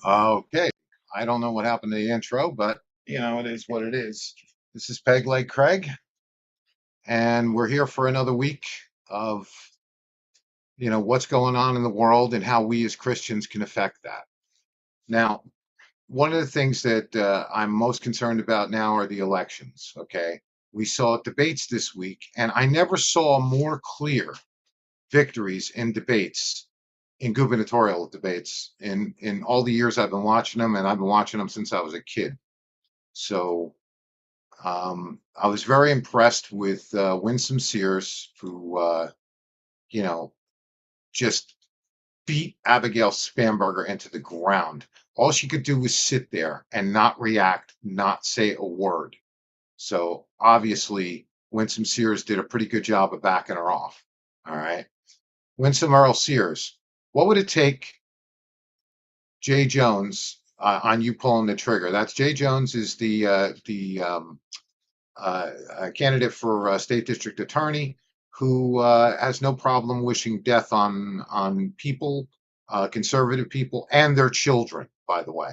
Okay. I don't know what happened to the intro, but it is what it is. This is PegLegCraig, and we're here for another week of, what's going on in the world and how we as Christians can affect that. Now, one of the things that I'm most concerned about now are the elections. Okay. We saw debates this week, and I never saw more clear victories in debates, in gubernatorial debates, in all the years I've been watching them, and I've been watching them since I was a kid. So I was very impressed with Winsome Sears, who you know just beat Abigail Spamberger into the ground. All she could do was sit there and not react, not say a word. So obviously, Winsome Sears did a pretty good job of backing her off. All right, Winsome Earl Sears. What would it take, Jay Jones, on you pulling the trigger? That's Jay Jones is the candidate for state district attorney who has no problem wishing death on people, conservative people, and their children, by the way,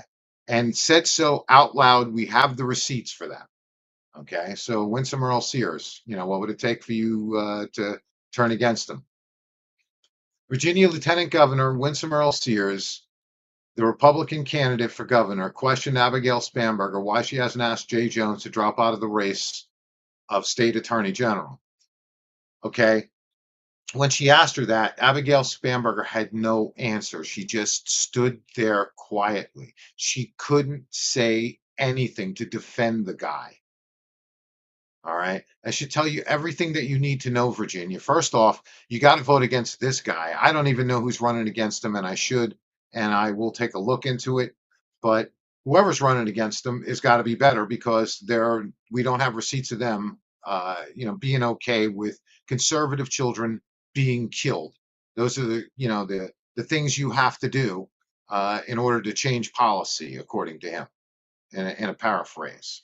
and said so out loud. We have the receipts for that. Okay, so Winsome Earl Sears, what would it take for you to turn against him? Virginia Lieutenant Governor Winsome Earl Sears, the Republican candidate for governor, questioned Abigail Spamberger why she hasn't asked Jay Jones to drop out of the race of state attorney general. Okay. When she asked her that, Abigail Spamberger had no answer. She just stood there quietly. She couldn't say anything to defend the guy. All right. I should tell you everything that you need to know, Virginia. First off, you got to vote against this guy. I don't even know who's running against him, and I should, and I will take a look into it. But whoever's running against him has got to be better because we don't have receipts of them, being okay with conservative children being killed. Those are the things you have to do in order to change policy, according to him, in a paraphrase.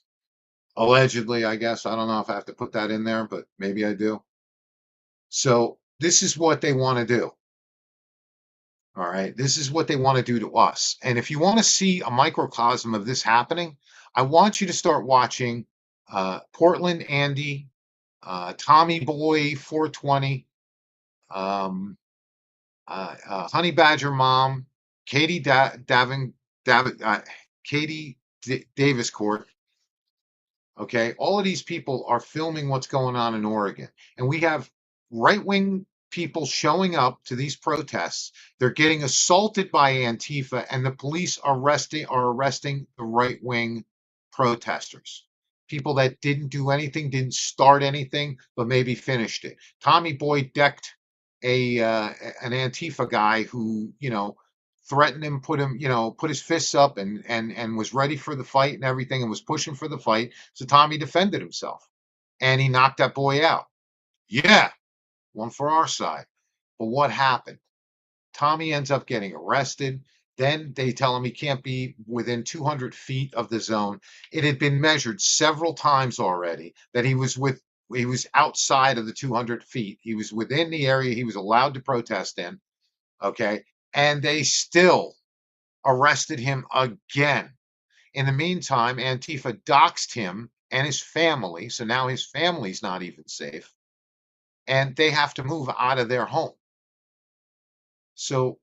Allegedly, I guess. I don't know if I have to put that in there, but maybe I do. So this is what they want to do. All right. This is what they want to do to us. And if you want to see a microcosm of this happening, I want you to start watching Portland Andy, Tommy Boy 420, um, Honey Badger Mom, Katie Katie Davis Court. Okay, all of these people are filming what's going on in Oregon, and we have right-wing people showing up to these protests. They're getting assaulted by Antifa, and the police are arresting the right-wing protesters. People that didn't do anything, didn't start anything, but maybe finished it. Tommy Boy decked a an Antifa guy who threatened him, put his fists up and was ready for the fight and everything and was pushing for the fight. So Tommy defended himself and he knocked that boy out. Yeah, one for our side. But what happened? Tommy ends up getting arrested. Then they tell him he can't be within 200 feet of the zone. It had been measured several times already that he was outside of the 200 feet. He was within the area he was allowed to protest in. Okay. And they still arrested him again. In the meantime, Antifa doxed him and his family. So now his family's not even safe. And they have to move out of their home. So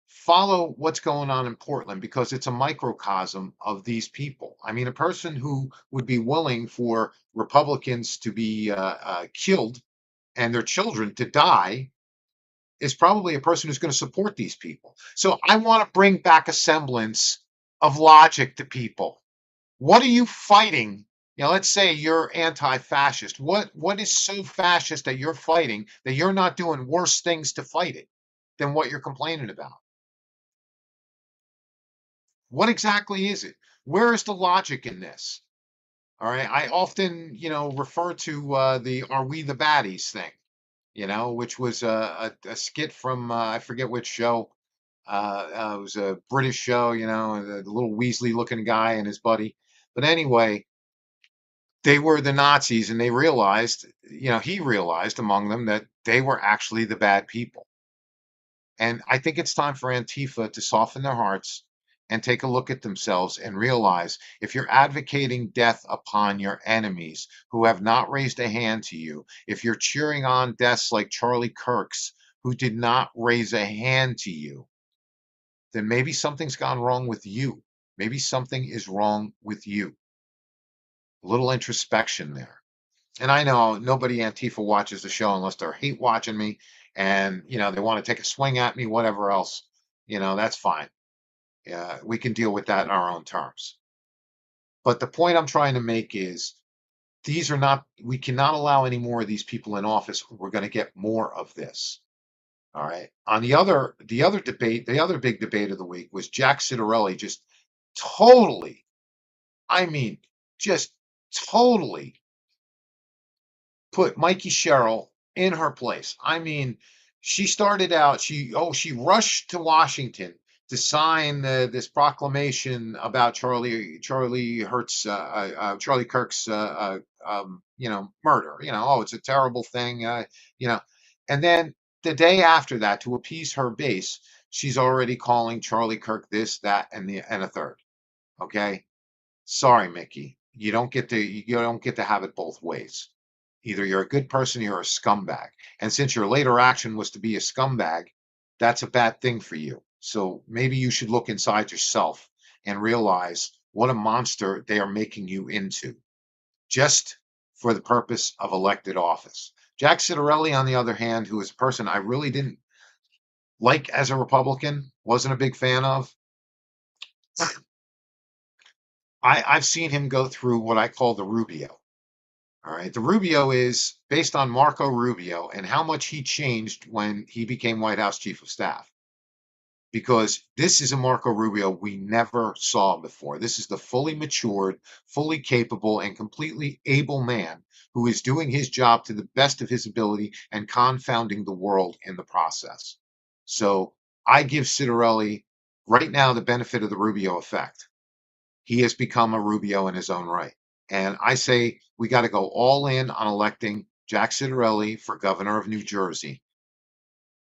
follow what's going on in Portland because it's a microcosm of these people. I mean, a person who would be willing for Republicans to be killed and their children to die is probably a person who's going to support these people. So I want to bring back a semblance of logic to people. What are you fighting? Let's say you're anti-fascist. What is so fascist that you're fighting that you're not doing worse things to fight it than what you're complaining about? What exactly is it? Where is the logic in this? All right. I often, refer to the "Are we the baddies" thing, which was a skit from I forget which show. It was a British show, the little Weasley looking guy and his buddy. But anyway, they were the Nazis and they realized, he realized among them that they were actually the bad people. And I think it's time for Antifa to soften their hearts and take a look at themselves and realize if you're advocating death upon your enemies who have not raised a hand to you, if you're cheering on deaths like Charlie Kirk's who did not raise a hand to you, then maybe something's gone wrong with you. Maybe something is wrong with you. A little introspection there. And I know nobody Antifa watches the show unless they're hate watching me and, they want to take a swing at me, whatever else, that's fine. Yeah, we can deal with that in our own terms. But the point I'm trying to make is we cannot allow any more of these people in office. We're going to get more of this. All right. On the other big debate of the week was Jack Citarelli just totally, I mean, just totally put Mikey Sherrill in her place. I mean, she started out, she rushed to Washington to sign this proclamation about Charlie Kirk's, murder. Oh, it's a terrible thing, you know. And then the day after that, to appease her base, she's already calling Charlie Kirk this, that, and a third. Okay, sorry, Mickey, you don't get to have it both ways. Either you're a good person or you're a scumbag. And since your later action was to be a scumbag, that's a bad thing for you. So maybe you should look inside yourself and realize what a monster they are making you into just for the purpose of elected office. Jack Citarelli, on the other hand, who is a person I really didn't like as a Republican, wasn't a big fan of. I've seen him go through what I call the Rubio. All right. The Rubio is based on Marco Rubio and how much he changed when he became White House Chief of Staff. Because this is a Marco Rubio we never saw before. This is the fully matured, fully capable, and completely able man who is doing his job to the best of his ability and confounding the world in the process. So I give Citarelli right now the benefit of the Rubio effect. He has become a Rubio in his own right. And I say we got to go all in on electing Jack Citarelli for governor of New Jersey.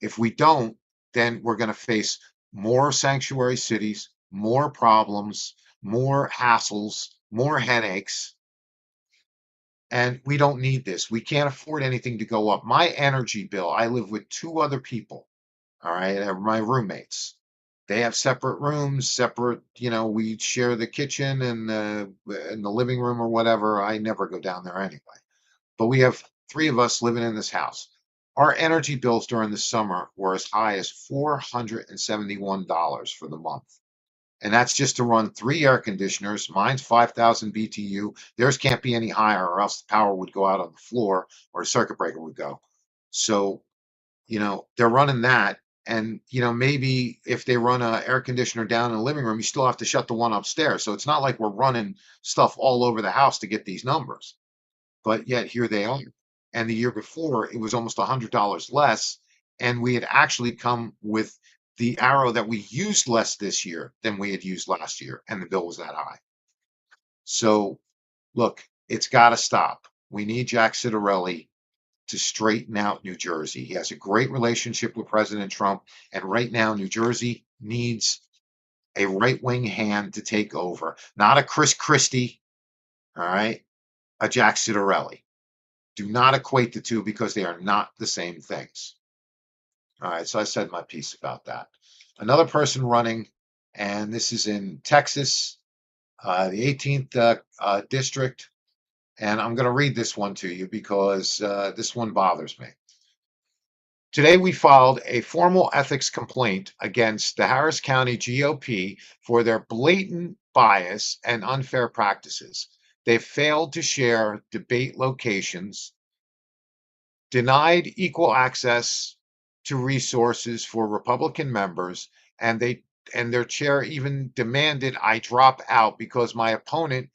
If we don't, then we're going to face more sanctuary cities, more problems, more hassles, more headaches. And we don't need this. We can't afford anything to go up. My energy bill, I live with two other people. All right. They're my roommates. They have separate rooms, separate, we share the kitchen and the living room or whatever. I never go down there anyway. But we have three of us living in this house. Our energy bills during the summer were as high as $471 for the month. And that's just to run three air conditioners. Mine's 5,000 BTU. Theirs can't be any higher, or else the power would go out on the floor or a circuit breaker would go. So they're running that. And, maybe if they run a air conditioner down in the living room, you still have to shut the one upstairs. So it's not like we're running stuff all over the house to get these numbers. But yet here they are. And the year before, it was almost $100 less. And we had actually come with the arrow that we used less this year than we had used last year. And the bill was that high. So look, it's got to stop. We need Jack Citarelli to straighten out New Jersey. He has a great relationship with President Trump. And right now, New Jersey needs a right-wing hand to take over, not a Chris Christie, all right, a Jack Citarelli. Do not equate the two because they are not the same things. All right, so I said my piece about that. Another person running, and this is in Texas, the 18th district. And I'm going to read this one to you because this one bothers me. Today, we filed a formal ethics complaint against the Harris County GOP for their blatant bias and unfair practices. They failed to share debate locations, denied equal access to resources for Republican members, and their chair even demanded I drop out because my opponent,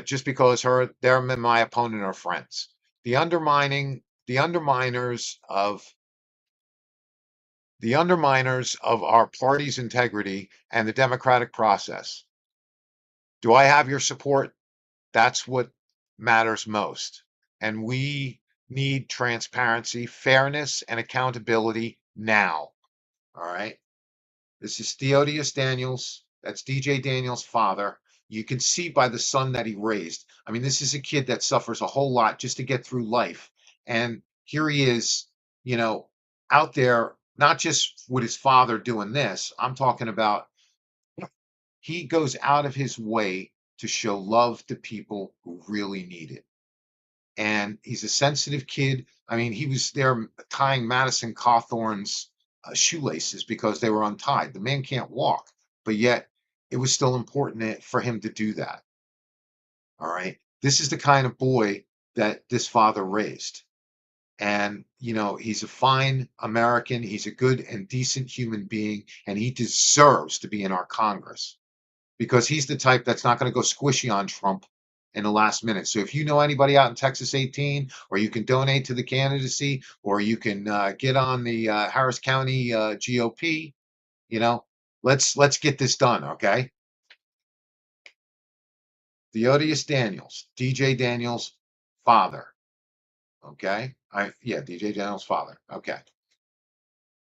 just because them and my opponent are friends. The underminers of our party's integrity and the democratic process. Do I have your support? That's what matters most. And we need transparency, fairness, and accountability now. All right. This is Theodius Daniels. That's DJ Daniels' father. You can see by the son that he raised. I mean, this is a kid that suffers a whole lot just to get through life. And here he is, you know, out there, not just with his father doing this. I'm talking about he goes out of his way to show love to people who really need it. And he's a sensitive kid. I mean, he was there tying Madison Cawthorn's shoelaces because they were untied. The man can't walk, but yet it was still important for him to do that. All right. This is the kind of boy that this father raised. And, he's a fine American. He's a good and decent human being, and he deserves to be in our Congress because he's the type that's not going to go squishy on Trump in the last minute. So if you know anybody out in Texas 18, or you can donate to the candidacy, or you can get on the Harris County GOP, you know, let's get this done, okay? Theodius Daniels, DJ Daniels' father, okay? DJ Daniels' father, okay.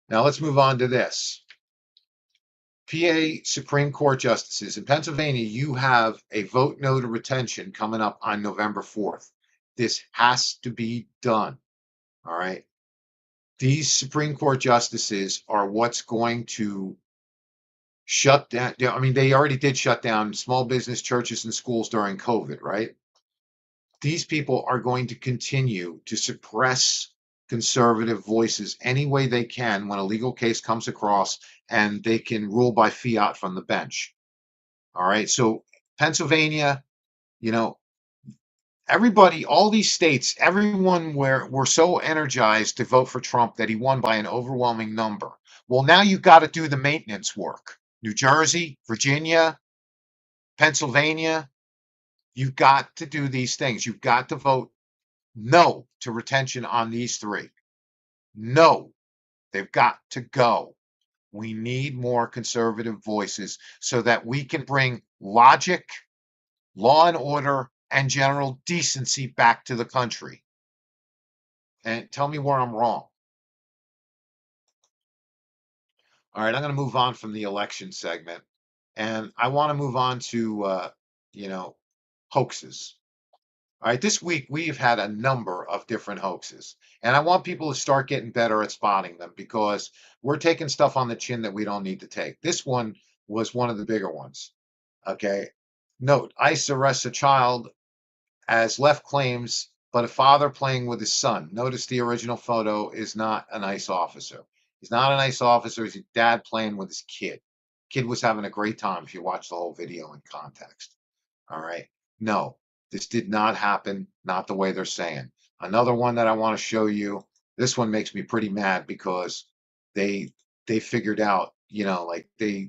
Now let's move on to this. PA Supreme Court justices in Pennsylvania, you have a vote no to retention coming up on November 4th. This has to be done. All right. These Supreme Court justices are what's going to shut down. I mean, they already did shut down small business, churches, and schools during COVID, right? These people are going to continue to suppress conservative voices any way they can when a legal case comes across and they can rule by fiat from the bench. All right. So Pennsylvania, you know, everybody, all these states, everyone were so energized to vote for Trump that he won by an overwhelming number. Well, now you've got to do the maintenance work. New Jersey, Virginia, Pennsylvania, you've got to do these things. You've got to vote no to retention on these three. No, they've got to go. We need more conservative voices so that we can bring logic, law and order, and general decency back to the country. And tell me where I'm wrong. All right, I'm going to move on from the election segment, and I want to move on to, you know, hoaxes. All right, this week we've had a number of different hoaxes, and I want people to start getting better at spotting them because we're taking stuff on the chin that we don't need to take. This one was one of the bigger ones. Okay. Note, ICE arrests a child as left claims, but a father playing with his son. Notice the original photo is not an ICE officer. He's not an ICE officer. He's a dad playing with his kid. Kid was having a great time if you watch the whole video in context. All right. No, this did not happen. Not the way they're saying. Another one that I want to show you. This one makes me pretty mad because they they figured out, like they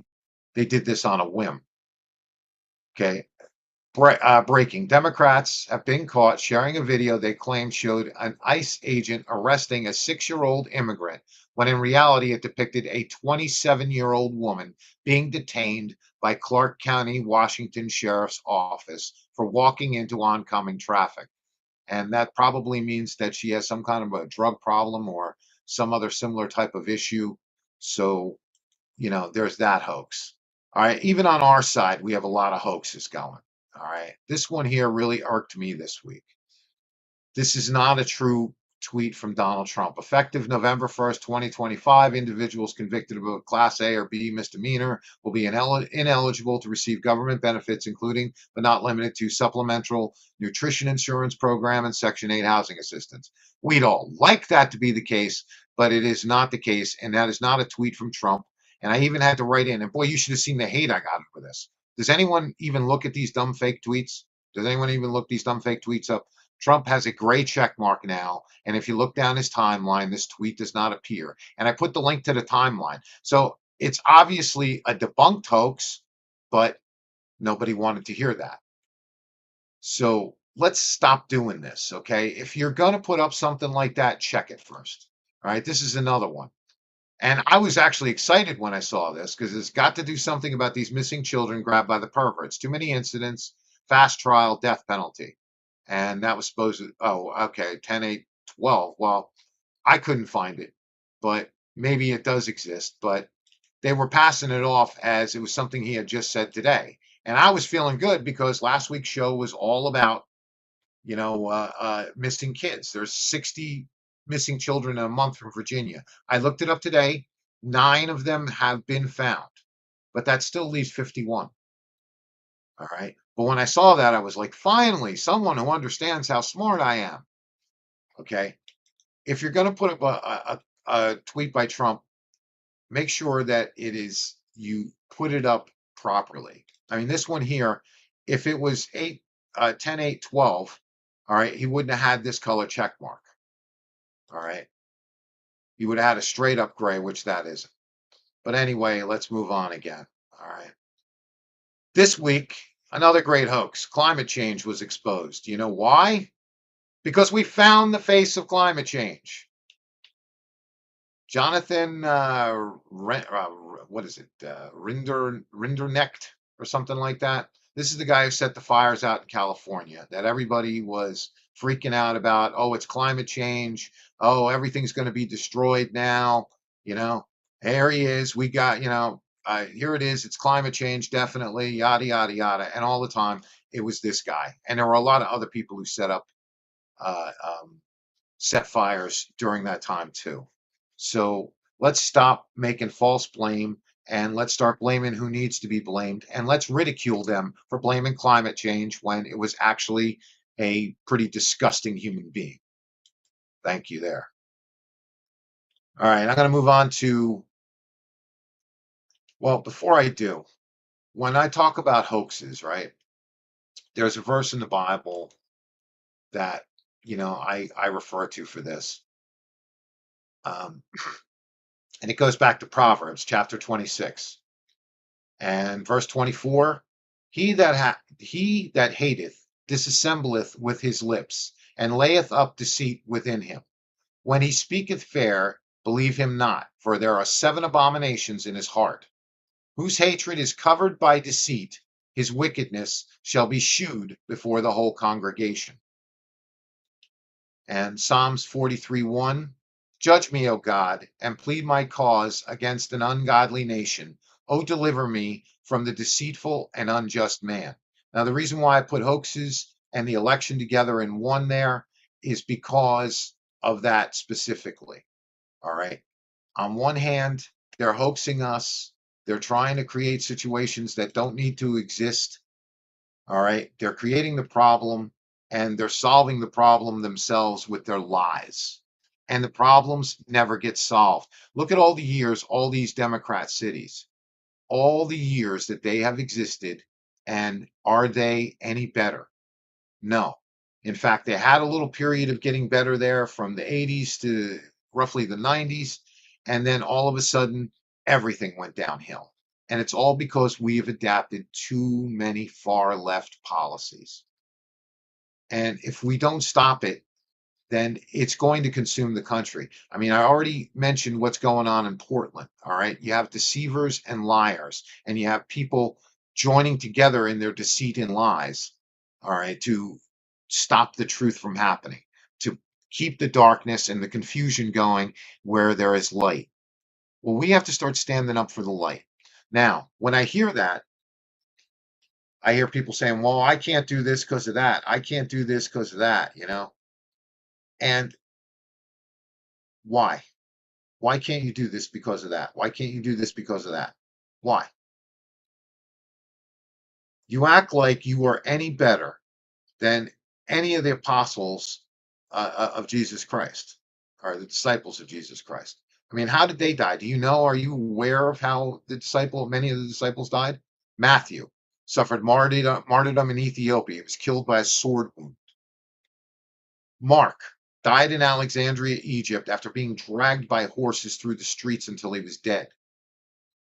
did this on a whim. Okay. Breaking. Democrats have been caught sharing a video they claim showed an ICE agent arresting a 6-year-old immigrant, when in reality it depicted a 27-year-old woman being detained by Clark County, Washington Sheriff's Office for walking into oncoming traffic. And that probably means that she has some kind of a drug problem or some other similar type of issue. So, there's that hoax. All right. Even on our side, we have a lot of hoaxes going. All right. This one here really irked me this week. This is not a true tweet from Donald Trump. Effective November 1st, 2025, individuals convicted of a Class A or B misdemeanor will be ineligible to receive government benefits, including but not limited to supplemental nutrition insurance program and Section 8 housing assistance. We'd all like that to be the case, but it is not the case. And that is not a tweet from Trump. And I even had to write in, and boy, you should have seen the hate I got for this. Does anyone even look at these dumb fake tweets? Does anyone even look these dumb fake tweets up? Trump has a gray check mark now. And if you look down his timeline, this tweet does not appear. And I put the link to the timeline. So it's obviously a debunked hoax, but nobody wanted to hear that. So let's stop doing this, okay? If you're going to put up something like that, check it first. All right, this is another one. And I was actually excited when I saw this because it's got to do something about these missing children grabbed by the perverts. Too many incidents, fast trial, death penalty. And that was supposed to, oh, okay, 10, 8, 12. Well, I couldn't find it. But maybe it does exist, but they were passing it off as it was something he had just said today. And I was feeling good because last week's show was all about, missing kids. There's 60 missing children in a month from Virginia. I looked it up today. 9 of them have been found, but that still leaves 51. All right. But when I saw that, I was like, finally, someone who understands how smart I am. Okay. If you're going to put up a tweet by Trump, make sure that you put it up properly. I mean, this one here, if it was 10, 8, 12, all right, he wouldn't have had this color check mark. All right. He would have had a straight up gray, which that isn't. But anyway, let's move on again. All right. This week, another great hoax. Climate change was exposed. You know why? Because we found the face of climate change. Jonathan, what is it? Rinderknecht or something like that. This is the guy who set the fires out in California that everybody was freaking out about. Oh, it's climate change. Oh, everything's going to be destroyed now. You know, here he is. We got, here it is. It's climate change, definitely, yada, yada, yada. And all the time, it was this guy. And there were a lot of other people who uh, um, set fires during that time, too. So let's stop making false blame and let's start blaming who needs to be blamed. And let's ridicule them for blaming climate change when it was actually a pretty disgusting human being. Thank you there. All right, I'm going to move on to, well, before I do, when I talk about hoaxes, right, there's a verse in the Bible that, I refer to for this. Um, and it goes back to Proverbs chapter 26 and verse 24. He that hateth disassembleth with his lips, and layeth up deceit within him. When he speaketh fair, believe him not, for there are 7 abominations in his heart. Whose hatred is covered by deceit, his wickedness shall be shewed before the whole congregation. And Psalms 43:1, judge me, O God, and plead my cause against an ungodly nation. O deliver me from the deceitful and unjust man. Now, the reason why I put hoaxes and the election together in one there is because of that specifically. All right. On one hand, they're hoaxing us. They're trying to create situations that don't need to exist. All right. They're creating the problem and they're solving the problem themselves with their lies. And the problems never get solved. Look at all the years, all these Democrat cities, all the years that they have existed. And are they any better? No. In fact, they had a little period of getting better there from the 80s to roughly the 90s. And then all of a sudden, everything went downhill. And it's all because we have adapted too many far left policies. And if we don't stop it, then it's going to consume the country. I mean, I already mentioned what's going on in Portland. All right. You have deceivers and liars, and you have people joining together in their deceit and lies. All right. To stop the truth from happening, to keep the darkness and the confusion going where there is light. Well, we have to start standing up for the light. Now, when I hear that, I hear people saying, well, I can't do this because of that. I can't do this because of that. And why? Why can't you do this because of that? Why can't you do this because of that? Why? You act like you are any better than any of the apostles of Jesus Christ or the disciples of Jesus Christ. I mean, how did they die? Do you know? Are you aware of how many of the disciples died? Matthew suffered martyrdom in Ethiopia. He was killed by a sword wound. Mark died in Alexandria, Egypt, after being dragged by horses through the streets until he was dead.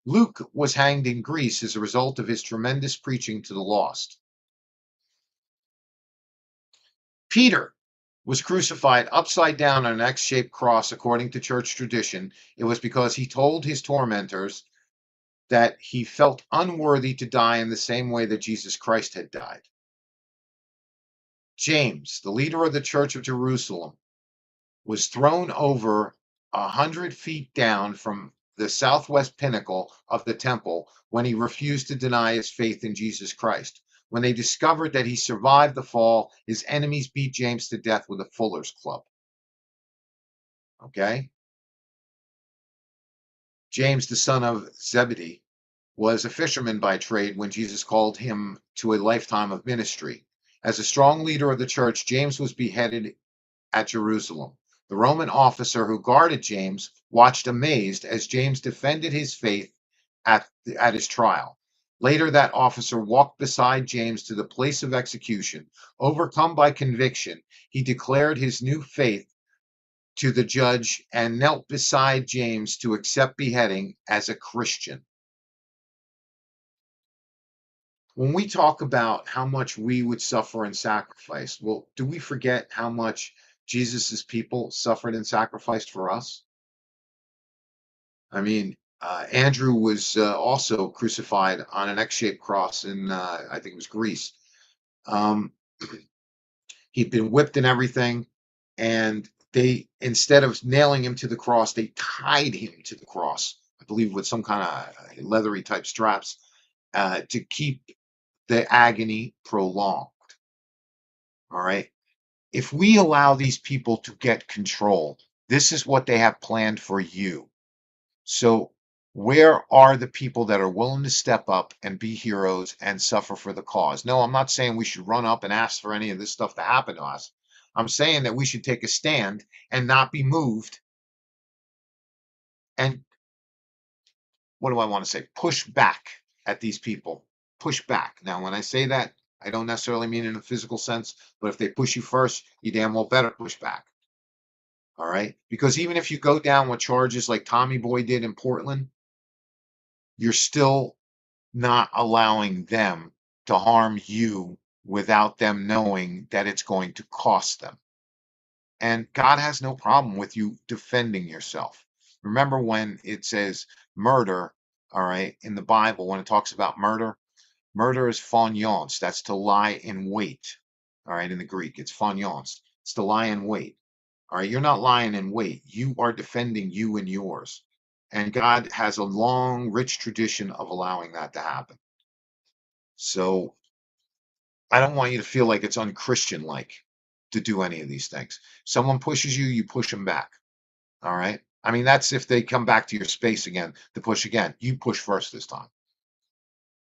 Luke was hanged in Greece as a result of his tremendous preaching to the lost. Peter was crucified upside down on an X-shaped cross according to church tradition. It was because he told his tormentors that he felt unworthy to die in the same way that Jesus Christ had died. James, the leader of the Church of Jerusalem, was thrown over 100 feet down from the southwest pinnacle of the temple when he refused to deny his faith in Jesus Christ. When they discovered that he survived the fall, his enemies beat James to death with a fuller's club. Okay? James, the son of Zebedee, was a fisherman by trade when Jesus called him to a lifetime of ministry. As a strong leader of the church, James was beheaded at Jerusalem. The Roman officer who guarded James watched amazed as James defended his faith at his trial. Later, that officer walked beside James to the place of execution. Overcome by conviction, he declared his new faith to the judge and knelt beside James to accept beheading as a Christian. When we talk about how much we would suffer and sacrifice, well, do we forget how much Jesus's people suffered and sacrificed for us? I mean, Andrew was also crucified on an X-shaped cross in, I think it was Greece. Um, he'd been whipped and everything, and they, instead of nailing him to the cross, they tied him to the cross, I believe, with some kind of leathery type straps to keep the agony prolonged. All right. If we allow these people to get control, this is what they have planned for you. So, where are the people that are willing to step up and be heroes and suffer for the cause? No, I'm not saying we should run up and ask for any of this stuff to happen to us. I'm saying that we should take a stand and not be moved and, what do I want to say? Push back at these people. Push back. Now, when I say that, I don't necessarily mean in a physical sense, but if they push you first, you damn well better push back. All right. Because even if you go down with charges like Tommy Boy did in Portland, you're still not allowing them to harm you without them knowing that it's going to cost them. And God has no problem with you defending yourself. Remember when it says murder, all right, in the Bible, when it talks about murder, murder is phonions. That's to lie in wait. All right, in the Greek, it's phonions. It's to lie in wait. All right, you're not lying in wait. You are defending you and yours. And God has a long, rich tradition of allowing that to happen. So I don't want you to feel like it's unchristian like to do any of these things. Someone pushes you, you push them back. All right. I mean, that's if they come back to your space again to push again. You push first this time.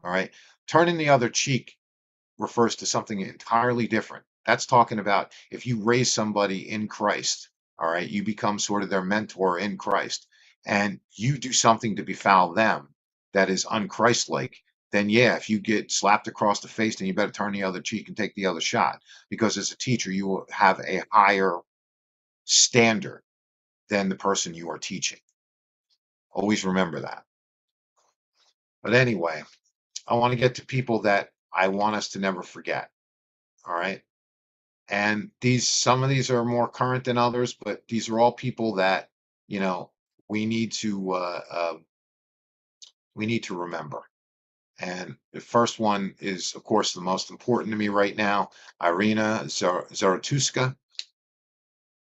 All right. Turning the other cheek refers to something entirely different. That's talking about if you raise somebody in Christ, all right, you become sort of their mentor in Christ, and you do something to befoul them that is unchristlike, then yeah, if you get slapped across the face, then you better turn the other cheek and take the other shot. Because as a teacher, you will have a higher standard than the person you are teaching. Always remember that. But anyway, I want to get to people that I want us to never forget. All right. And some of these are more current than others, but these are all people that, you know, we need to remember. And the first one is, of course, the most important to me right now, Irina Zaratuska,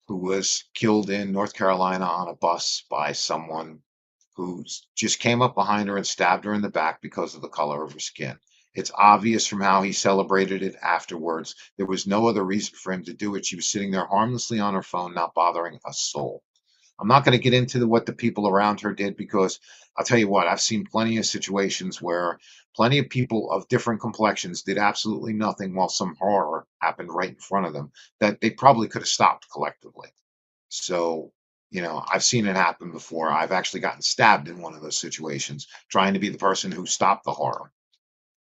who was killed in North Carolina on a bus by someone who just came up behind her and stabbed her in the back because of the color of her skin. It's obvious from how he celebrated it afterwards. There was no other reason for him to do it. She was sitting there harmlessly on her phone, not bothering a soul. I'm not going to get into what the people around her did because I'll tell you what, I've seen plenty of situations where plenty of people of different complexions did absolutely nothing while some horror happened right in front of them that they probably could have stopped collectively. So, I've seen it happen before. I've actually gotten stabbed in one of those situations trying to be the person who stopped the horror.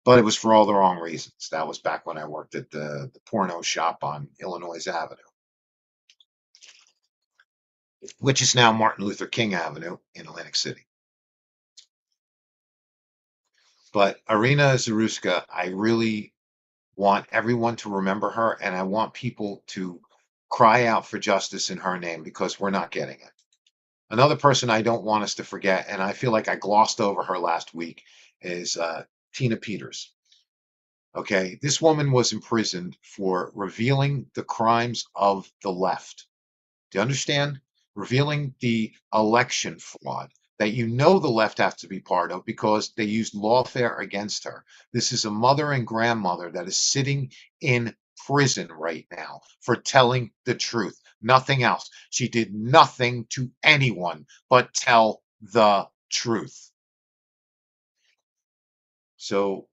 But it was for all the wrong reasons. That was back when I worked at the porno shop on Illinois Avenue, which is now Martin Luther King Avenue in Atlantic City. But Irina Zaruska, I really want everyone to remember her, and I want people to cry out for justice in her name because we're not getting it. Another person I don't want us to forget, and I feel like I glossed over her last week, is Tina Peters. Okay, this woman was imprisoned for revealing the crimes of the left. Do you understand? revealing the election fraud that you know the left has to be part of because they used lawfare against her. This is a mother and grandmother that is sitting in prison right now for telling the truth. Nothing else. She did nothing to anyone but tell the truth. So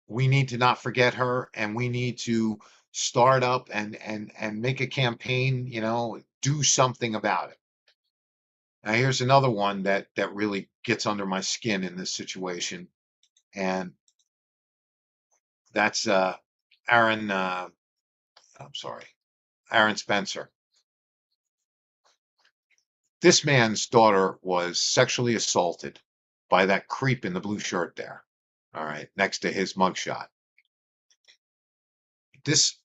we need to not forget her, and we need to start up and make a campaign, do something about it. Now here's another one that really gets under my skin in this situation, and that's Aaron I'm sorry, Aaron Spencer. This man's daughter was sexually assaulted by that creep in the blue shirt there. All right, next to his mugshot. This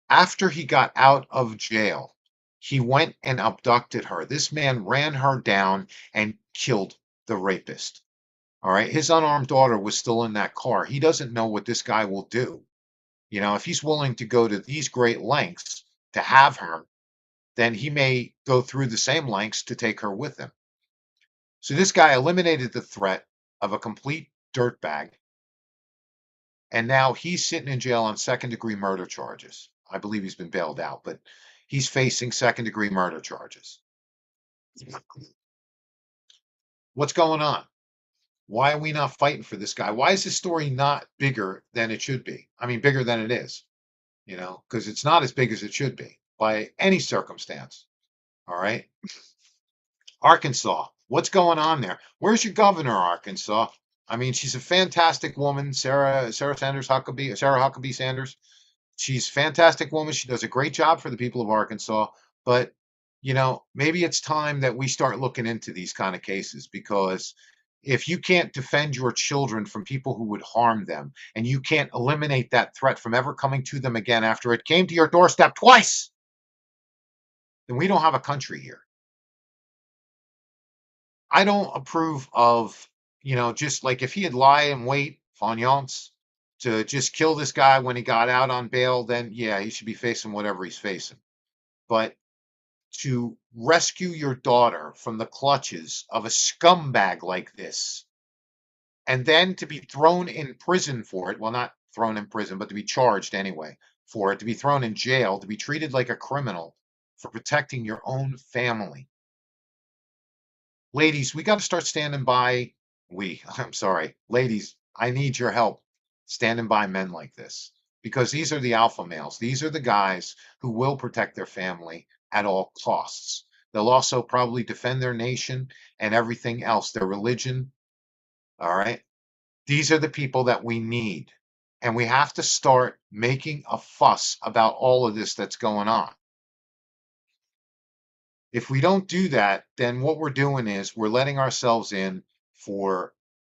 After he got out of jail, he went and abducted her. This man ran her down and killed the rapist. All right. His unarmed daughter was still in that car. He doesn't know what this guy will do. If he's willing to go to these great lengths to have her, then he may go through the same lengths to take her with him. So this guy eliminated the threat of a complete dirtbag, and now he's sitting in jail on second-degree murder charges. I believe he's been bailed out, but he's facing second-degree murder charges. What's going on? Why are we not fighting for this guy? Why is this story not bigger than it should be? I mean, bigger than it is, because it's not as big as it should be by any circumstance. All right. Arkansas, what's going on there? Where's your governor, Arkansas? I mean, she's a fantastic woman, Sarah Sanders Huckabee, Sarah Huckabee Sanders. She's a fantastic woman. She does a great job for the people of Arkansas. But, maybe it's time that we start looking into these kind of cases, because if you can't defend your children from people who would harm them, and you can't eliminate that threat from ever coming to them again after it came to your doorstep twice, then we don't have a country here. I don't approve of, just like if he had lie in wait, Fagnance, to just kill this guy when he got out on bail, then yeah, he should be facing whatever he's facing. But to rescue your daughter from the clutches of a scumbag like this, and then to be thrown in prison for it, well, not thrown in prison, but to be charged anyway for it, to be thrown in jail, to be treated like a criminal for protecting your own family. Ladies, we got to start standing by. I'm sorry, ladies, I need your help standing by men like this, because these are the alpha males. These are the guys who will protect their family at all costs. They'll also probably defend their nation and everything else, their religion. All right. These are the people that we need. And we have to start making a fuss about all of this that's going on. If we don't do that, then what we're doing is we're letting ourselves in for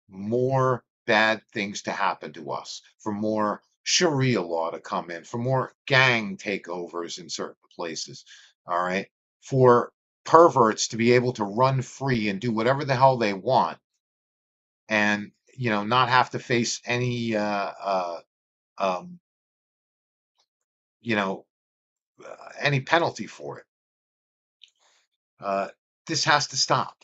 more bad things to happen to us, for more Sharia law to come in, for more gang takeovers in certain places. All right. For perverts to be able to run free and do whatever the hell they want, and, not have to face any, um, you know, any penalty for it. Uh, this has to stop.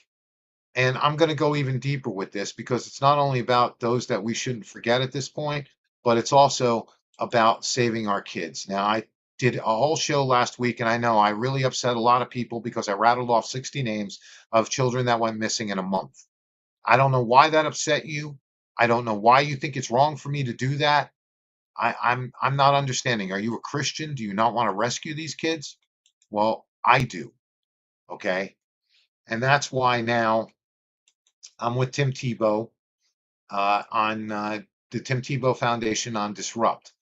And I'm going to go even deeper with this, because it's not only about those that we shouldn't forget at this point, but it's also about saving our kids. Now, I did a whole show last week, and I know I really upset a lot of people because I rattled off 60 names of children that went missing in a month. I don't know why that upset you. I don't know why you think it's wrong for me to do that. I'm not understanding. Are you a Christian? Do you not want to rescue these kids? Well, I do. Okay. And that's why now I'm with Tim Tebow on the Tim Tebow Foundation on Disrupt.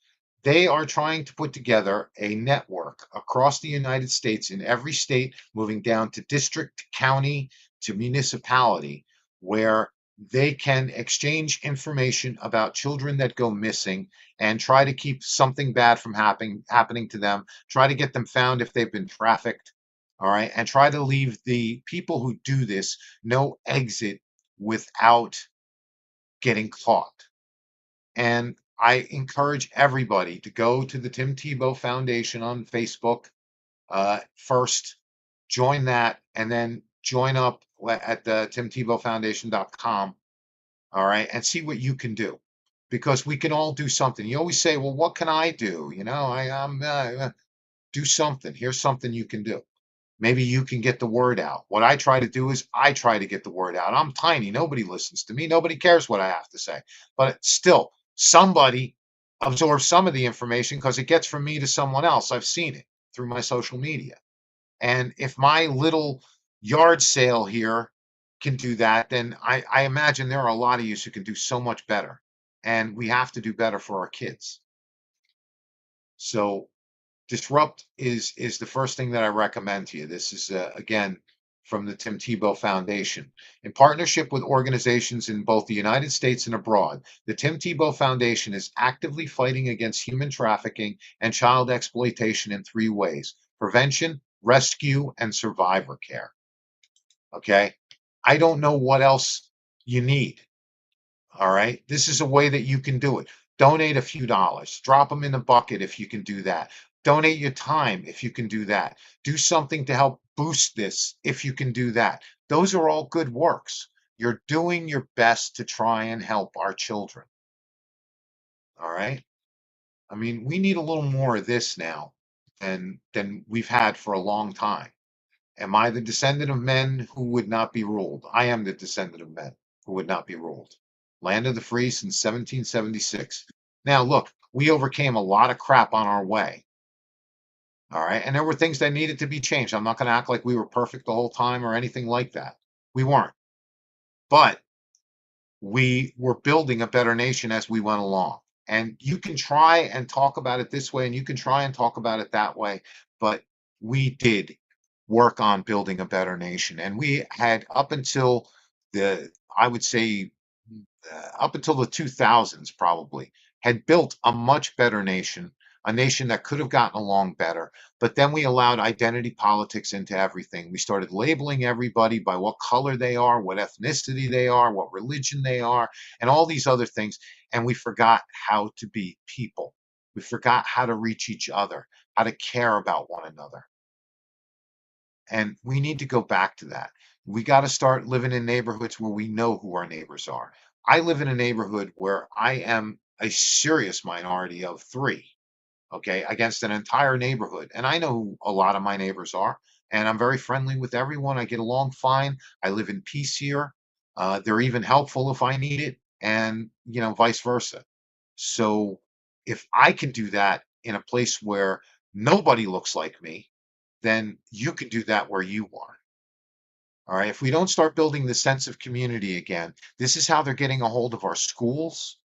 They are trying to put together a network across the United States, in every state, moving down to district, to county, to municipality, where they can exchange information about children that go missing and try to keep something bad from happening to them, try to get them found if they've been trafficked, all right, and try to leave the people who do this no exit without getting caught. And I encourage everybody to go to the Tim Tebow Foundation on Facebook first. join that, and then join up at the timtebowfoundation.com. All right, and see what you can do, because we can all do something. You always say, well, what can I do? Do something. Here's something you can do. Maybe you can get the word out. What I try to do is I try to get the word out. I'm tiny. Nobody listens to me. Nobody cares what I have to say. But still, somebody absorbs some of the information because it gets from me to someone else. I've seen it through my social media. And if my little yard sale here can do that, then I imagine there are a lot of you who can do so much better. And we have to do better for our kids. So disrupt is the first thing that I recommend to you. This is again from the Tim Tebow Foundation. In partnership with organizations in both the United States and abroad, the Tim Tebow Foundation is actively fighting against human trafficking and child exploitation in three ways: prevention, rescue, and survivor care. Okay. I don't know what else you need. All right. This is a way that you can do it. Donate a few dollars, drop them in the bucket if you can do that. Donate your time if you can do that. Do something to help boost this if you can do that. Those are all good works. You're doing your best to try and help our children. All right. I mean, we need a little more of this now than we've had for a long time. Am I the descendant of men who would not be ruled? I am the descendant of men who would not be ruled. Land of the free since 1776. Now, look, we overcame a lot of crap on our way. All right. And there were things that needed to be changed. I'm not going to act like we were perfect the whole time or anything like that. We weren't. But we were building a better nation as we went along. And you can try and talk about it this way, and you can try and talk about it that way. But we did work on building a better nation. And we had up until I would say, up until the 2000s, probably, had built a much better nation, a nation that could have gotten along better. But then we allowed identity politics into everything. We started labeling everybody by what color they are, what ethnicity they are, what religion they are, and all these other things. And we forgot how to be people. We forgot how to reach each other, how to care about one another. And we need to go back to that. We got to start living in neighborhoods where we know who our neighbors are. I live in a neighborhood where I am a serious minority of three, okay, against an entire neighborhood. And I know who a lot of my neighbors are, and I'm very friendly with everyone. I get along fine. I live in peace here. They're even helpful if I need it, and vice versa. So if I can do that in a place where nobody looks like me, then you can do that where you are. All right. If we don't start building the sense of community again, this is how they're getting a hold of our schools,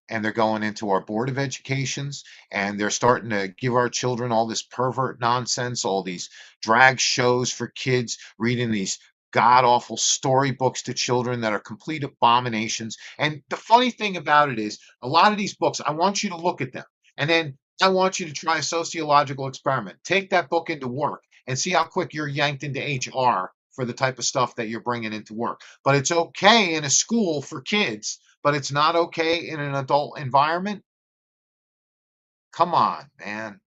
and they're going into our board of educations, and they're starting to give our children all this pervert nonsense, all these drag shows for kids, reading these god awful storybooks to children that are complete abominations. And the funny thing about it is, a lot of these books, I want you to look at them, and then I want you to try a sociological experiment. Take that book into work and see how quick you're yanked into HR for the type of stuff that you're bringing into work. But it's okay in a school for kids, but it's not okay in an adult environment. Come on, man.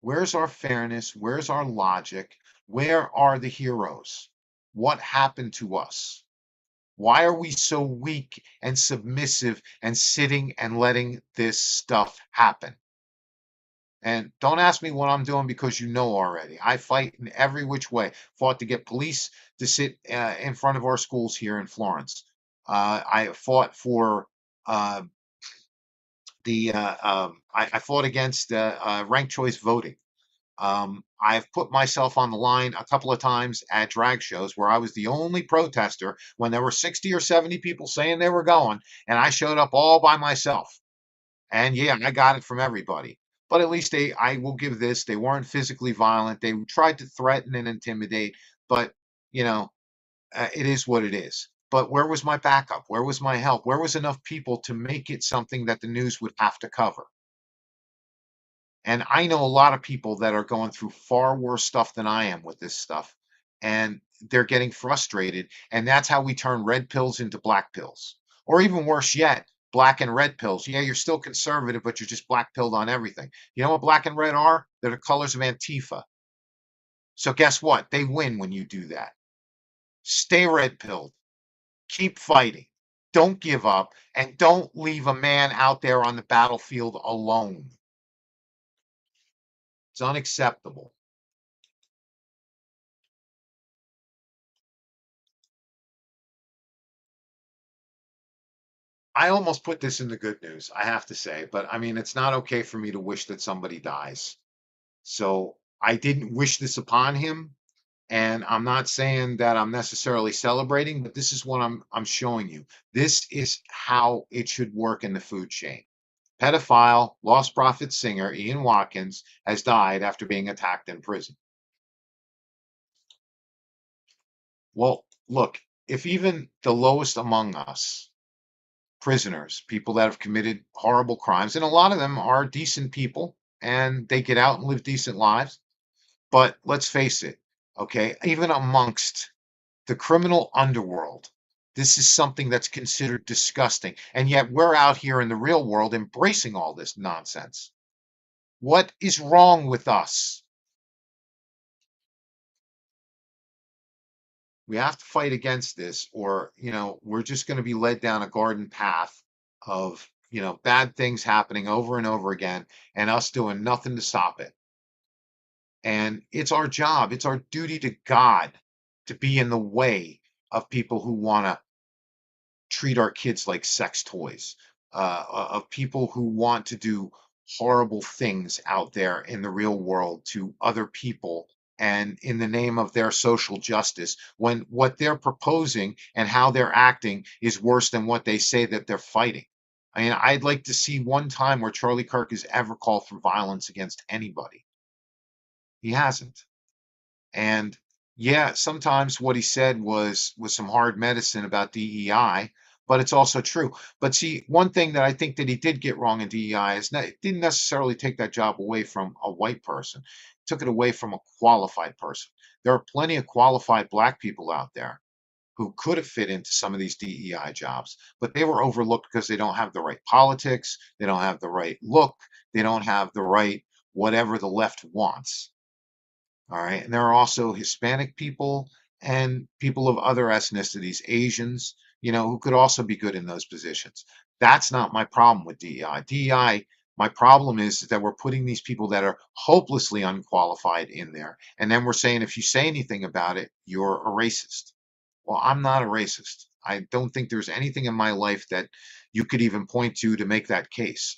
Where's our fairness? Where's our logic? Where are the heroes? What happened to us? Why are we so weak and submissive and sitting and letting this stuff happen? And don't ask me what I'm doing, because you know already. I fight in every which way. Fought to get police to sit in front of our schools here in Florence. I fought for uh, I fought against ranked choice voting. I've put myself on the line a couple of times at drag shows where I was the only protester when there were 60 or 70 people saying they were going, and I showed up all by myself. And yeah, I got it from everybody. But at least I will give this, they weren't physically violent. They tried to threaten and intimidate, but you know, it is what it is. But where was my backup? Where was my help? Where was enough people to make it something that the news would have to cover? And I know a lot of people that are going through far worse stuff than I am with this stuff. And they're getting frustrated. And that's how we turn red pills into black pills. Or even worse yet, black and red pills. Yeah, you're still conservative, but you're just black pilled on everything. You know what black and red are? They're the colors of Antifa. So guess what? They win when you do that. Stay red pilled. Keep fighting. Don't give up and don't leave a man out there on the battlefield alone. It's unacceptable. I almost put this in the good news, I have to say, but I mean, it's not okay for me to wish that somebody dies. So I didn't wish this upon him. And I'm not saying that I'm necessarily celebrating, but this is what I'm showing you. This is how it should work in the food chain. Pedophile, lost profit singer Ian Watkins has died after being attacked in prison. Well, look, if even the lowest among us, prisoners, people that have committed horrible crimes, and a lot of them are decent people and they get out and live decent lives. But let's face it, okay, even amongst the criminal underworld, this is something that's considered disgusting. And yet we're out here in the real world embracing all this nonsense. What is wrong with us? We have to fight against this, or, we're just going to be led down a garden path of, bad things happening over and over again and us doing nothing to stop it. And it's our job, it's our duty to God to be in the way of people who want to treat our kids like sex toys, of people who want to do horrible things out there in the real world to other people and in the name of their social justice, when what they're proposing and how they're acting is worse than what they say that they're fighting. I mean, I'd like to see one time where Charlie Kirk has ever called for violence against anybody. He hasn't. And yeah, sometimes what he said was some hard medicine about DEI, but it's also true. But see, one thing that I think that he did get wrong in DEI is that it didn't necessarily take that job away from a white person. It took it away from a qualified person. There are plenty of qualified black people out there who could have fit into some of these DEI jobs, but they were overlooked because they don't have the right politics, they don't have the right look, they don't have the right whatever the left wants. All right. And there are also Hispanic people and people of other ethnicities, Asians, who could also be good in those positions. That's not my problem with DEI. DEI, my problem is that we're putting these people that are hopelessly unqualified in there. And then we're saying if you say anything about it, you're a racist. Well, I'm not a racist. I don't think there's anything in my life that you could even point to make that case.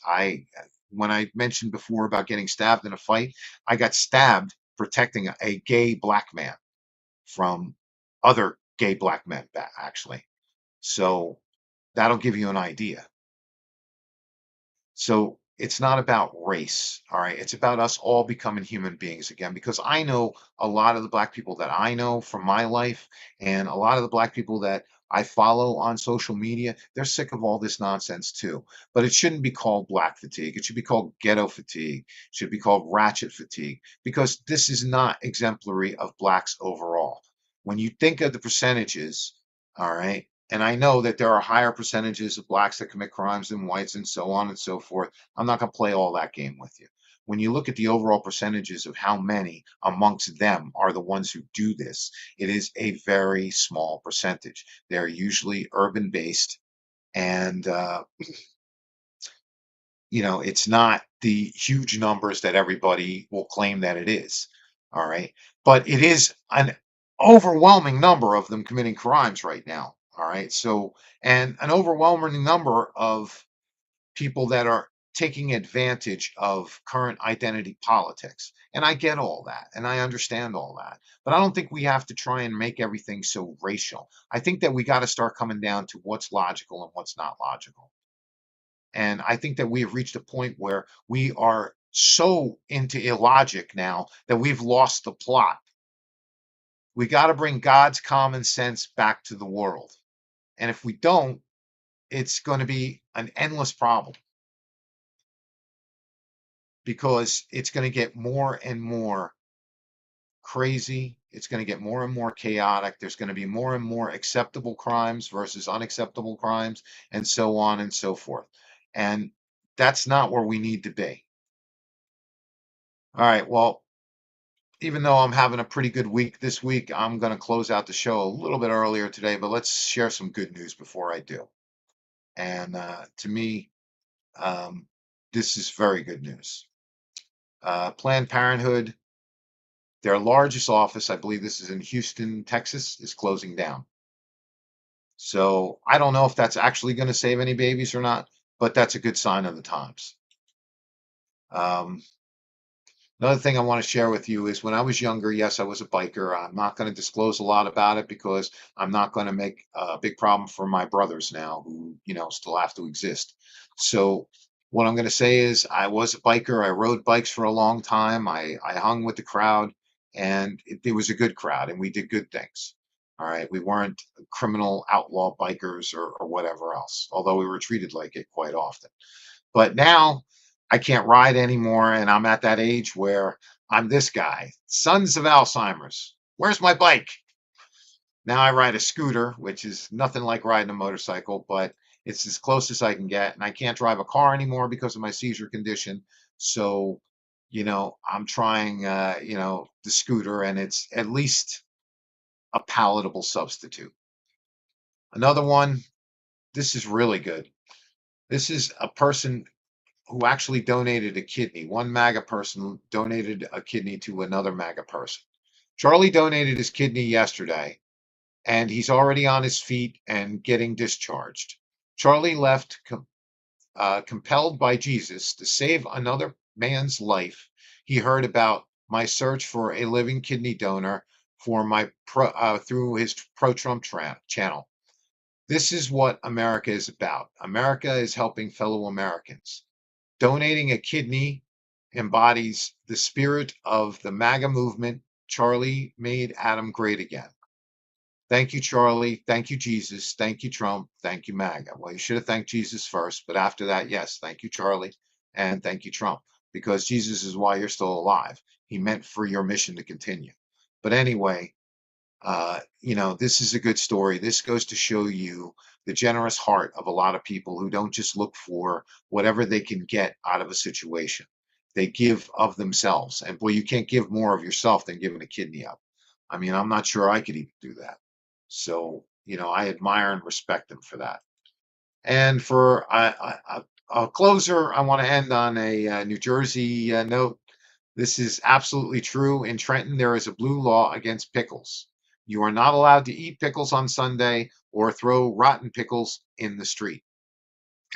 When I mentioned before about getting stabbed in a fight, I got stabbed protecting a gay black man from other gay black men, actually. So that'll give you an idea. So it's not about race, all right? It's about us all becoming human beings again, because I know a lot of the black people that I know from my life and a lot of the black people that I follow on social media, they're sick of all this nonsense too. But it shouldn't be called black fatigue. It should be called ghetto fatigue. It should be called ratchet fatigue, because this is not exemplary of blacks overall. When you think of the percentages, all right, and I know that there are higher percentages of blacks that commit crimes than whites and so on and so forth. I'm not going to play all that game with you. When you look at the overall percentages of how many amongst them are the ones who do this, it is a very small percentage. They're usually urban based, and it's not the huge numbers that everybody will claim that it is. All right. But it is an overwhelming number of them committing crimes right now. All right. So, and an overwhelming number of people that are taking advantage of current identity politics. And I get all that and I understand all that. But I don't think we have to try and make everything so racial. I think that we got to start coming down to what's logical and what's not logical. And I think that we have reached a point where we are so into illogic now that we've lost the plot. We got to bring God's common sense back to the world. And if we don't, it's going to be an endless problem, because it's going to get more and more crazy. It's going to get more and more chaotic. There's going to be more and more acceptable crimes versus unacceptable crimes, and so on and so forth. And that's not where we need to be. All right. Well, even though I'm having a pretty good week this week, I'm going to close out the show a little bit earlier today, but let's share some good news before I do. And to me, um, this is very good news. Planned Parenthood, their largest office, I believe this is in Houston, Texas, is closing down. So I don't know if that's actually going to save any babies or not, but that's a good sign of the times. Um, Another thing I want to share with you is when I was younger, yes, I was a biker. I'm not going to disclose a lot about it because I'm not going to make a big problem for my brothers now who, still have to exist. So what I'm going to say is I was a biker. I rode bikes for a long time. I hung with the crowd and it was a good crowd and we did good things. All right. We weren't criminal outlaw bikers or whatever else, although we were treated like it quite often. But now I can't ride anymore, and I'm at that age where I'm this guy, sons of Alzheimer's. Where's my bike? Now I ride a scooter, which is nothing like riding a motorcycle, but it's as close as I can get. And I can't drive a car anymore because of my seizure condition. So, I'm trying, the scooter, and it's at least a palatable substitute. Another one, this is really good. This is a person who actually donated a kidney. One MAGA person donated a kidney to another MAGA person. Charlie donated his kidney yesterday, and he's already on his feet and getting discharged. Charlie left compelled by Jesus to save another man's life. He heard about my search for a living kidney donor for through his pro-Trump channel. This is what America is about. America is helping fellow Americans. Donating a kidney embodies the spirit of the MAGA movement. Charlie made Adam great again. Thank you, Charlie. Thank you, Jesus. Thank you, Trump. Thank you, MAGA. Well, you should have thanked Jesus first, but after that, yes, thank you, Charlie, and thank you, Trump, because Jesus is why you're still alive. He meant for your mission to continue. But anyway, this is a good story. This goes to show you the generous heart of a lot of people who don't just look for whatever they can get out of a situation. They give of themselves. And boy, you can't give more of yourself than giving a kidney up. I mean, I'm not sure I could even do that. So, I admire and respect them for that. And for a closer, I want to end on a New Jersey note. This is absolutely true. In Trenton, there is a blue law against pickles. You are not allowed to eat pickles on Sunday or throw rotten pickles in the street.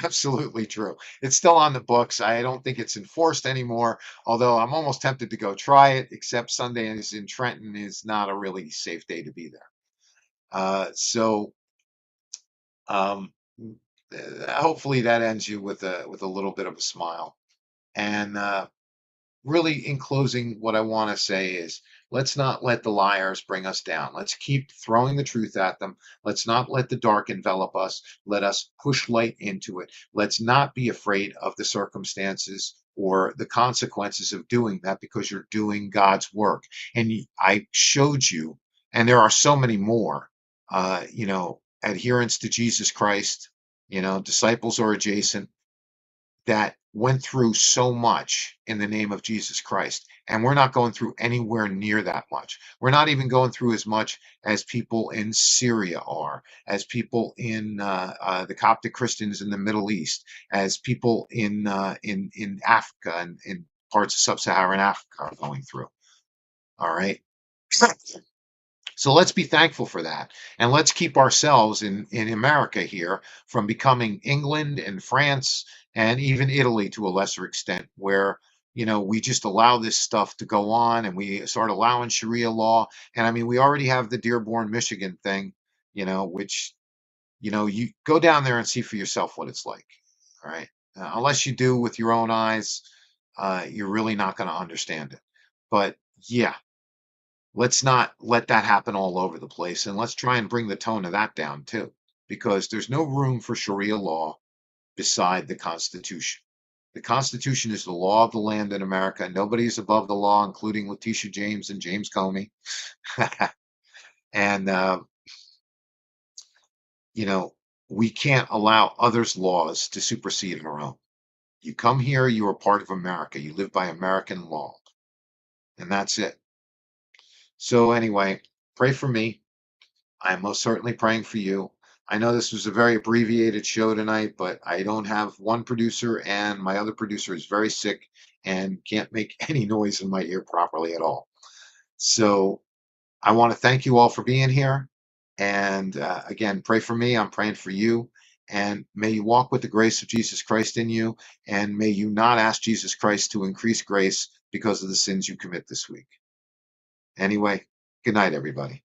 Absolutely true. It's still on the books. I don't think it's enforced anymore, although I'm almost tempted to go try it, except Sunday is in Trenton is not a really safe day to be there. So um, hopefully that ends you with a little bit of a smile. And really, in closing, what I want to say is let's not let the liars bring us down. Let's keep throwing the truth at them. Let's not let the dark envelop us. Let us push light into it. Let's not be afraid of the circumstances or the consequences of doing that because you're doing God's work. And I showed you, and there are so many more, adherents to Jesus Christ, disciples or adjacent that went through so much in the name of Jesus Christ. And we're not going through anywhere near that much. We're not even going through as much as people in Syria are, as people in the Coptic Christians in the Middle East, as people in Africa and in parts of sub-Saharan Africa are going through. All right. So let's be thankful for that. And let's keep ourselves in America here from becoming England and France and even Italy to a lesser extent, where, we just allow this stuff to go on and we start allowing Sharia law. And I mean, we already have the Dearborn, Michigan thing, which, you go down there and see for yourself what it's like. All right. Unless you do with your own eyes, you're really not going to understand it. But yeah, let's not let that happen all over the place. And let's try and bring the tone of that down too, because there's no room for Sharia law beside the Constitution. The Constitution is the law of the land in America. Nobody is above the law, including Letitia James and James Comey. And, you know, we can't allow others' laws to supersede our own. You come here, you are part of America. You live by American law. And that's it. So anyway, pray for me. I'm most certainly praying for you. I know this was a very abbreviated show tonight, but I don't have one producer, and my other producer is very sick and can't make any noise in my ear properly at all. So I want to thank you all for being here. And again, pray for me. I'm praying for you. And may you walk with the grace of Jesus Christ in you. And may you not ask Jesus Christ to increase grace because of the sins you commit this week. Anyway, good night, everybody.